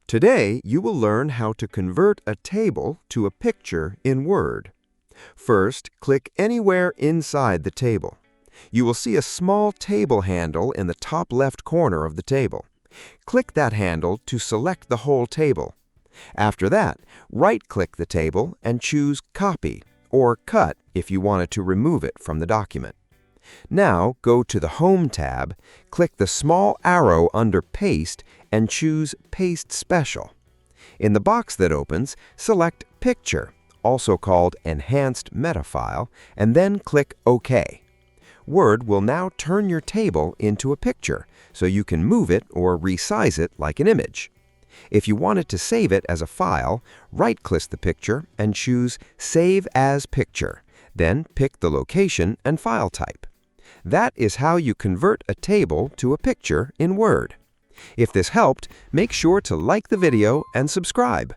Today, you will learn how to convert a table to a picture in Word. First, click anywhere inside the table. You will see a small table handle in the top left corner of the table. Click that handle to select the whole table. After that, right-click the table and choose Copy or Cut if you wanted to remove it from the document. Now, go to the Home tab, click the small arrow under Paste and choose Paste Special. In the box that opens, select Picture, also called Enhanced Metafile, and then click OK. Word will now turn your table into a picture, so you can move it or resize it like an image. If you wanted to save it as a file, right-click the picture and choose Save as Picture. Then pick the location and file type. That is how you convert a table to a picture in Word. If this helped, make sure to like the video and subscribe.